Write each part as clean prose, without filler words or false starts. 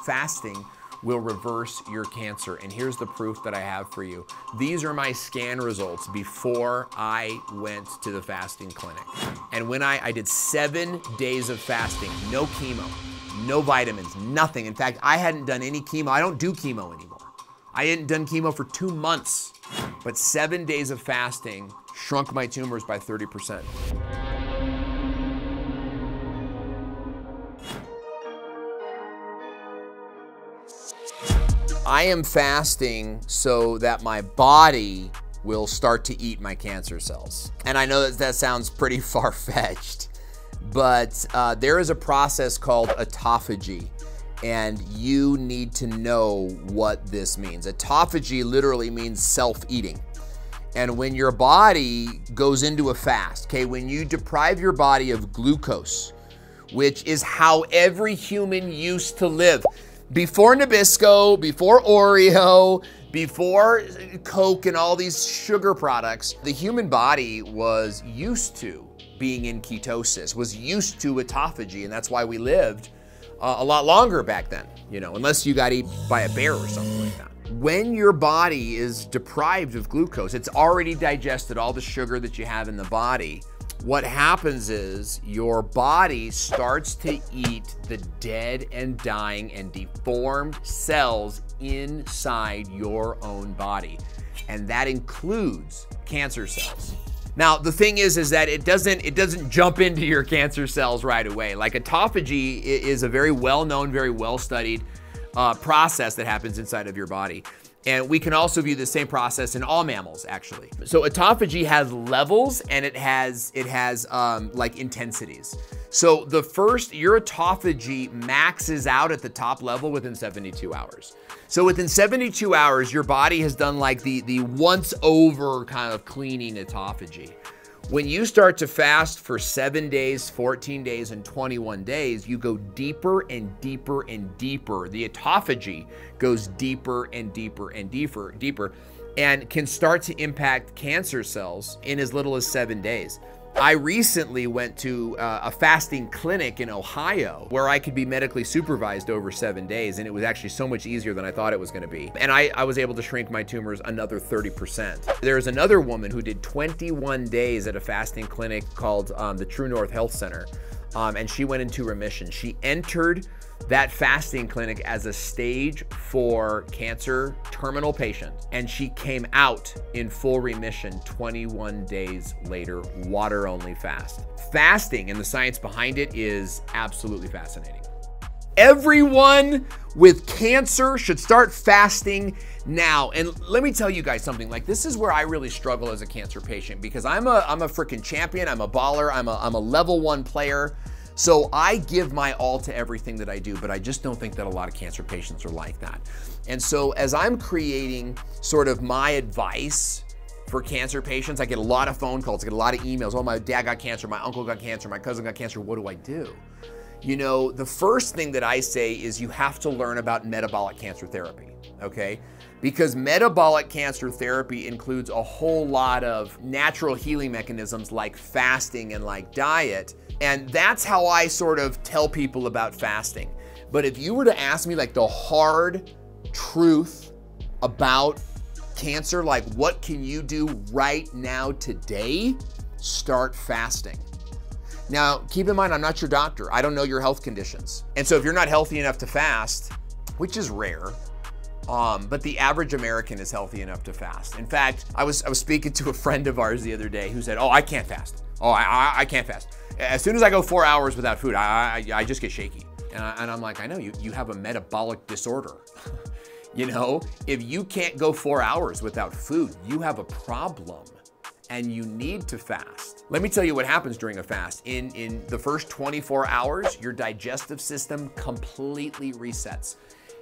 fasting will reverse your cancer. And here's the proof that I have for you. These are my scan results before I went to the fasting clinic. And when I did 7 days of fasting, no chemo, no vitamins, nothing. In fact, I hadn't done any chemo. I don't do chemo anymore. I hadn't done chemo for 2 months, but 7 days of fasting shrunk my tumors by 30%. I am fasting so that my body will start to eat my cancer cells. And I know that sounds pretty far-fetched, but there is a process called autophagy, and you need to know what this means. Autophagy literally means self-eating. And when your body goes into a fast, okay, when you deprive your body of glucose, which is how every human used to live, before Nabisco, before Oreo, before Coke and all these sugar products, the human body was used to being in ketosis, was used to autophagy, and that's why we lived a lot longer back then, you know, unless you got eaten by a bear or something like that. When your body is deprived of glucose, it's already digested all the sugar that you have in the body. What happens is your body starts to eat the dead and dying and deformed cells inside your own body. And that includes cancer cells. Now, the thing is that it doesn't jump into your cancer cells right away. Like autophagy is a very well-known, very well-studied process that happens inside of your body. And we can also view the same process in all mammals, actually. So autophagy has levels and it has like intensities. So your autophagy maxes out at the top level within 72 hours. So within 72 hours, your body has done like the once over kind of cleaning autophagy. When you start to fast for 7 days, 14 days, and 21 days, you go deeper and deeper and deeper. The autophagy goes deeper and deeper and deeper, and can start to impact cancer cells in as little as 7 days. I recently went to a fasting clinic in Ohio where I could be medically supervised over 7 days, and it was actually so much easier than I thought it was gonna be. And I was able to shrink my tumors another 30%. There's another woman who did 21 days at a fasting clinic called the True North Health Center, and she went into remission. She entered that fasting clinic as a stage 4 cancer terminal patient, and she came out in full remission 21 days later, water only fast. Fasting and the science behind it is absolutely fascinating. Everyone with cancer should start fasting now. And let me tell you guys something, like this is where I really struggle as a cancer patient, because I'm a freaking champion, I'm a baller, I'm a level 1 player. So I give my all to everything that I do, but I just don't think that a lot of cancer patients are like that. And so as I'm creating sort of my advice for cancer patients, I get a lot of phone calls, I get a lot of emails. Oh, my dad got cancer, my uncle got cancer, my cousin got cancer, what do I do? You know, the first thing that I say is you have to learn about metabolic cancer therapy, okay? Because metabolic cancer therapy includes a whole lot of natural healing mechanisms like fasting and like diet. And that's how I sort of tell people about fasting. But if you were to ask me like the hard truth about cancer, like what can you do right now today? Start fasting. Now, keep in mind, I'm not your doctor. I don't know your health conditions. And so if you're not healthy enough to fast, which is rare, but the average American is healthy enough to fast. In fact, I was speaking to a friend of ours the other day who said, oh, I can't fast. Oh, I can't fast. As soon as I go 4 hours without food, I just get shaky. And I'm like, I know, you have a metabolic disorder. You know, if you can't go 4 hours without food, you have a problem and you need to fast. Let me tell you what happens during a fast. In the first 24 hours, your digestive system completely resets.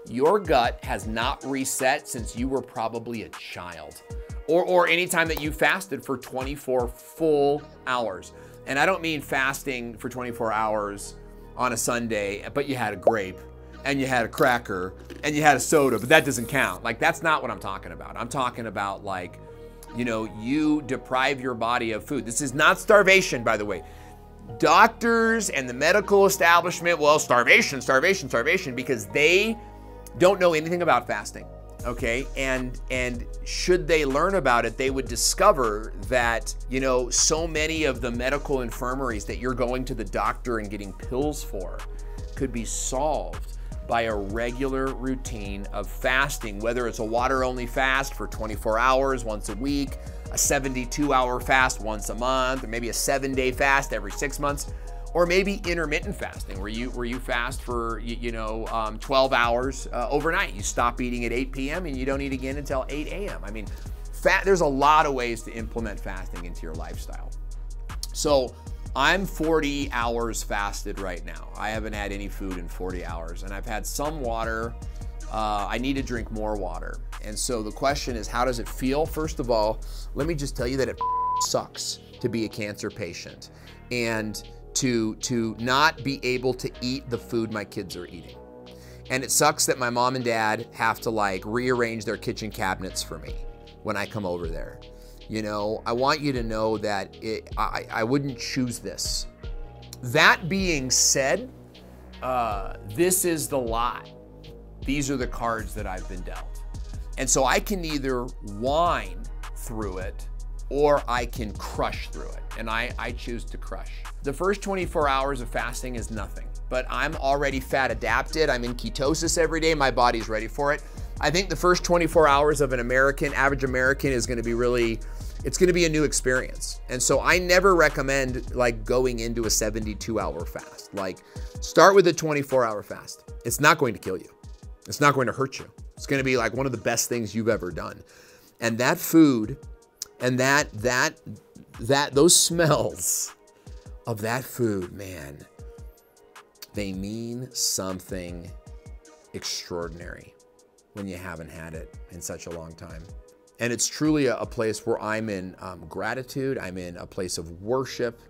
Your gut has not reset since you were probably a child, or any time that you fasted for 24 full hours. And I don't mean fasting for 24 hours on a Sunday, but you had a grape and you had a cracker and you had a soda, but that doesn't count. Like, that's not what I'm talking about. I'm talking about, like, you know, you deprive your body of food. This is not starvation, by the way. Doctors and the medical establishment, well, starvation, because they don't know anything about fasting, okay? And should they learn about it, they would discover that, you know, so many of the medical infirmaries that you're going to the doctor and getting pills for could be solved by a regular routine of fasting, whether it's a water-only fast for 24 hours once a week, a 72-hour fast once a month, or maybe a 7-day fast every 6 months, or maybe intermittent fasting, where you fast for 12 hours overnight. You stop eating at 8 p.m. and you don't eat again until 8 a.m. I mean, there's a lot of ways to implement fasting into your lifestyle. So I'm 40 hours fasted right now. I haven't had any food in 40 hours, and I've had some water. I need to drink more water. And so the question is, how does it feel? First of all, let me just tell you that it sucks to be a cancer patient and to not be able to eat the food my kids are eating. And it sucks that my mom and dad have to like rearrange their kitchen cabinets for me when I come over there. You know, I want you to know that I wouldn't choose this. That being said, this is the lot. These are the cards that I've been dealt. And so I can either whine through it or I can crush through it. And I choose to crush. The first 24 hours of fasting is nothing, but I'm already fat adapted. I'm in ketosis every day. My body's ready for it. I think the first 24 hours of an average American is gonna be it's gonna be a new experience. And so I never recommend like going into a 72-hour fast. Like, start with a 24-hour fast. It's not going to kill you. It's not going to hurt you. It's gonna be like one of the best things you've ever done. And that food and those smells of that food, man, they mean something extraordinary when you haven't had it in such a long time. And it's truly a place where I'm in gratitude. I'm in a place of worship.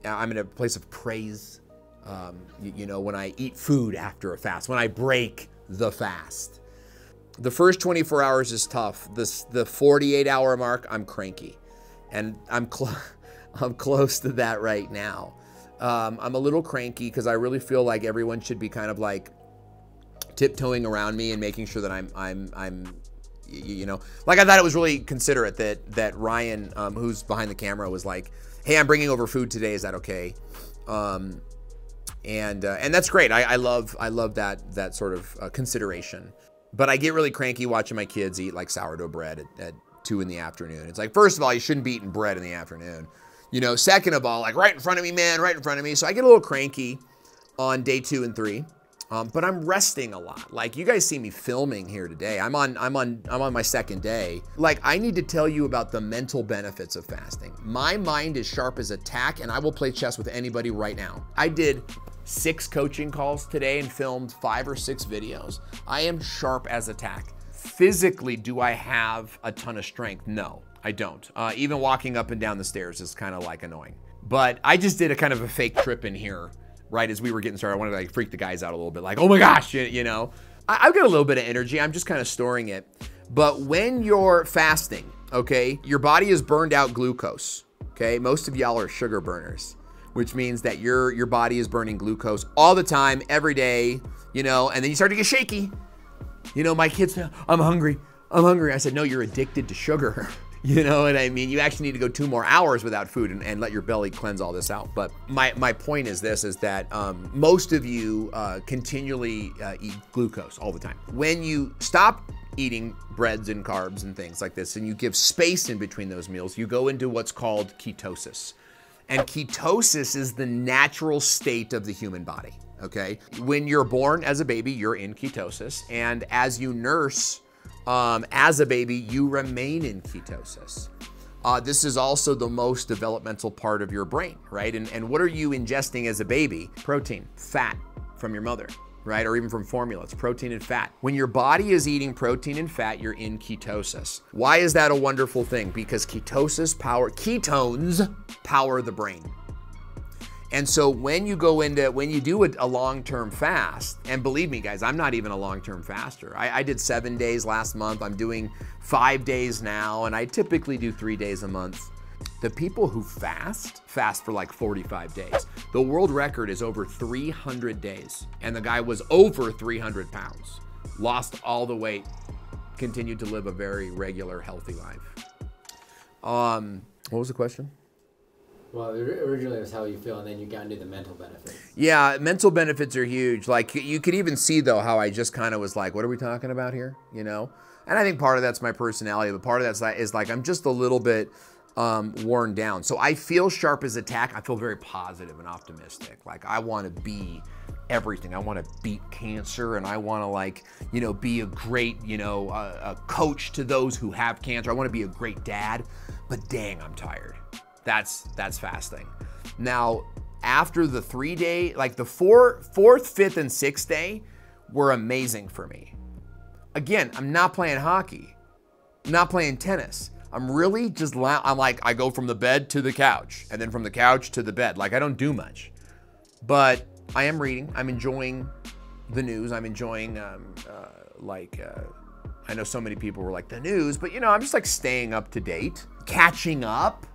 I'm in a place of praise. You know, when I eat food after a fast, when I break the fast. The first 24 hours is tough. The 48-hour mark, I'm cranky. And I'm close to that right now. I'm a little cranky because I really feel like everyone should be kind of like tiptoeing around me and making sure that I'm you know, like I thought it was really considerate that Ryan, who's behind the camera, was like, hey, I'm bringing over food today. Is that okay? And that's great. I love that sort of consideration. But I get really cranky watching my kids eat like sourdough bread at 2 in the afternoon. It's like, first of all, you shouldn't be eating bread in the afternoon. You know, second of all, like right in front of me, man, right in front of me. So I get a little cranky on day 2 and 3. But I'm resting a lot. Like, you guys see me filming here today. I'm on my 2nd day. Like, I need to tell you about the mental benefits of fasting. My mind is sharp as a tack, and I will play chess with anybody right now. I did 6 coaching calls today and filmed 5 or 6 videos. I am sharp as a tack. Physically, do I have a ton of strength? No, I don't. Even walking up and down the stairs is kind of like annoying. But I just did a kind of a fake trip in here right as we were getting started. I wanted to like freak the guys out a little bit, like, oh my gosh, you know. I've got a little bit of energy. I'm just kind of storing it. But when you're fasting, okay, your body has burned out glucose, okay? Most of y'all are sugar burners, which means that your body is burning glucose all the time, every day, you know, and then you start to get shaky. You know, my kids, I'm hungry. I said, no, you're addicted to sugar. You know what I mean? You actually need to go 2 more hours without food and let your belly cleanse all this out. But my point is this, is that most of you continually eat glucose all the time. When you stop eating breads and carbs and things like this, and you give space in between those meals, you go into what's called ketosis. And ketosis is the natural state of the human body, okay? When you're born as a baby, you're in ketosis. And as you nurse, as a baby, you remain in ketosis. This is also the most developmental part of your brain, right? And what are you ingesting as a baby? Protein, fat from your mother, right? Or even from formula, it's protein and fat. When your body is eating protein and fat, you're in ketosis. Why is that a wonderful thing? Because ketones power the brain. And so when you do a long-term fast, and believe me guys, I'm not even a long-term faster. I did 7 days last month. I'm doing 5 days now, and I typically do 3 days a month. The people who fast for like 45 days. The world record is over 300 days, and the guy was over 300 pounds. lost all the weight, continued to live a very regular, healthy life. What was the question? Well, originally it was how you feel, and then you got into the mental benefits. Yeah, mental benefits are huge. Like, you could even see, though, how I just kind of was like, what are we talking about here? You know? And I think part of that's my personality, but part of that is like I'm just a little bit worn down. So I feel sharp as a tack. I feel very positive and optimistic. Like, I want to be everything. I want to beat cancer, and I want to, like, you know, be a great, you know, a coach to those who have cancer. I want to be a great dad, but dang, I'm tired. That's fasting. Now, after the 3-day, like the fourth, 5th, and 6th day were amazing for me. Again, I'm not playing hockey. I'm not playing tennis. I'm really just, I'm like, I go from the bed to the couch, and then from the couch to the bed. Like, I don't do much. But I am reading. I'm enjoying the news. I'm enjoying, I know so many people were like, the news, but, you know, I'm just like staying up to date, catching up.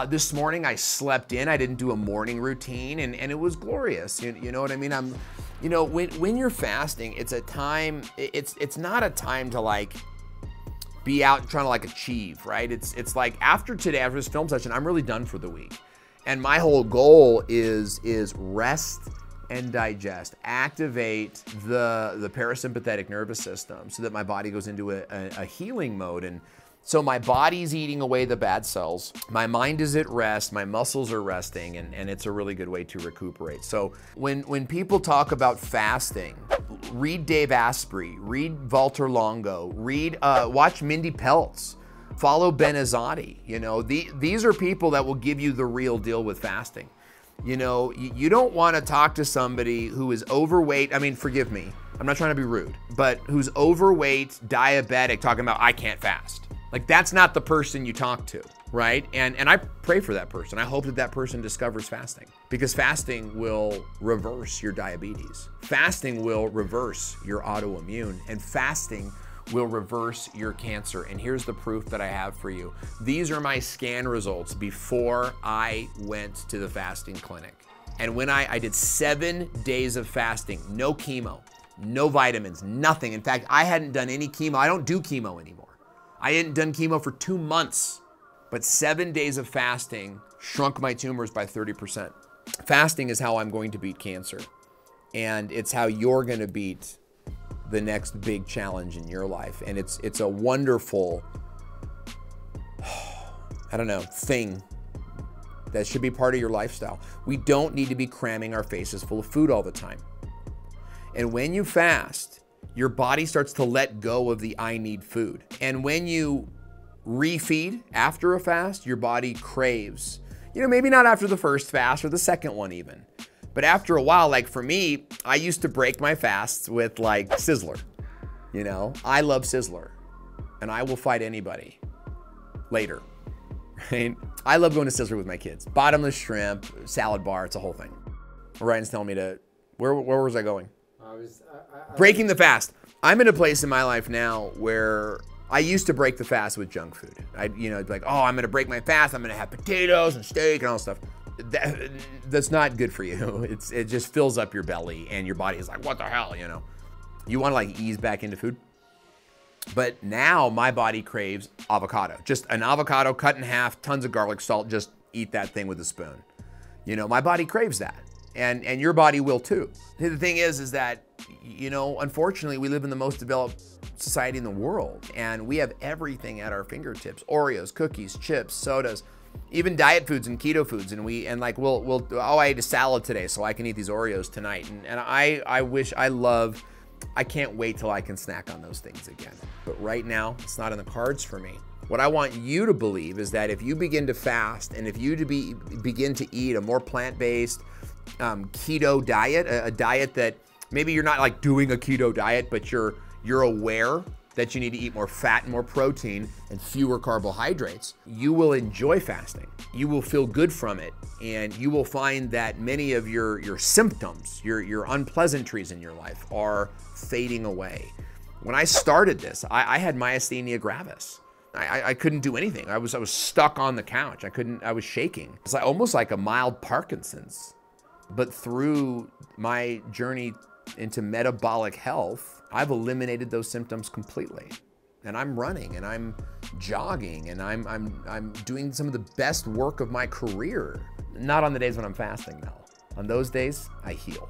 This morning I slept in. I didn't do a morning routine, and it was glorious. You know what I mean? You know, when you're fasting, it's a time. It's not a time to like be out and trying to like achieve, right? It's like after today, after this film session, I'm really done for the week, and my whole goal is rest and digest, activate the parasympathetic nervous system so that my body goes into a healing mode. And so my body's eating away the bad cells, my mind is at rest, my muscles are resting, and it's a really good way to recuperate. So when people talk about fasting, read Dave Asprey, read Walter Longo, watch Mindy Peltz, follow Ben Azadi. You know, these are people that will give you the real deal with fasting. You know, you don't want to talk to somebody who is overweight. I mean, forgive me, I'm not trying to be rude, but who's overweight, diabetic, talking about, I can't fast. Like, that's not the person you talk to, right? And I pray for that person. I hope that person discovers fasting, because fasting will reverse your diabetes. Fasting will reverse your autoimmune, and fasting will reverse your cancer. And here's the proof that I have for you. These are my scan results before I went to the fasting clinic. And when I did 7 days of fasting, no chemo, no vitamins, nothing. In fact, I hadn't done any chemo. I don't do chemo anymore. I hadn't done chemo for 2 months, but 7 days of fasting shrunk my tumors by 30%. Fasting is how I'm going to beat cancer, and it's how you're going to beat the next big challenge in your life. And it's a wonderful, I don't know, thing that should be part of your lifestyle. We don't need to be cramming our faces full of food all the time. And when you fast, your body starts to let go of the I need food. And when you refeed after a fast, your body craves, you know, maybe not after the first fast or the second one even, but after a while, like for me, I used to break my fasts with like Sizzler. You know, I love Sizzler, and I will fight anybody later, right? I love going to Sizzler with my kids. Bottomless shrimp, salad bar, it's a whole thing. Ryan's telling me to, where was I going? Breaking the fast. I'm in a place in my life now where I used to break the fast with junk food. I'd be like, oh, I'm gonna break my fast. I'm gonna have potatoes and steak and all this stuff. That's not good for you. It just fills up your belly, and your body is like, what the hell, you know? You wanna like ease back into food. But now my body craves avocado. Just an avocado cut in half, tons of garlic salt, just eat that thing with a spoon. You know, my body craves that. And your body will too. The thing is that, you know, unfortunately, we live in the most developed society in the world, and we have everything at our fingertips: Oreos, cookies, chips, sodas, even diet foods and keto foods. And I ate a salad today, so I can eat these Oreos tonight. And I can't wait till I can snack on those things again. But right now, it's not in the cards for me. What I want you to believe is that if you begin to fast, and if you begin to eat a more plant-based, keto diet, a diet that maybe you're not like doing a keto diet, but you're aware that you need to eat more fat and more protein and fewer carbohydrates, you will enjoy fasting. You will feel good from it, and you will find that many of your symptoms, your unpleasantries in your life are fading away. When I started this, I had myasthenia gravis. I couldn't do anything. I was stuck on the couch. I was shaking. It's like almost like a mild Parkinson's. But through my journey into metabolic health, I've eliminated those symptoms completely. And I'm running and I'm jogging and I'm doing some of the best work of my career. Not on the days when I'm fasting though. On those days, I heal.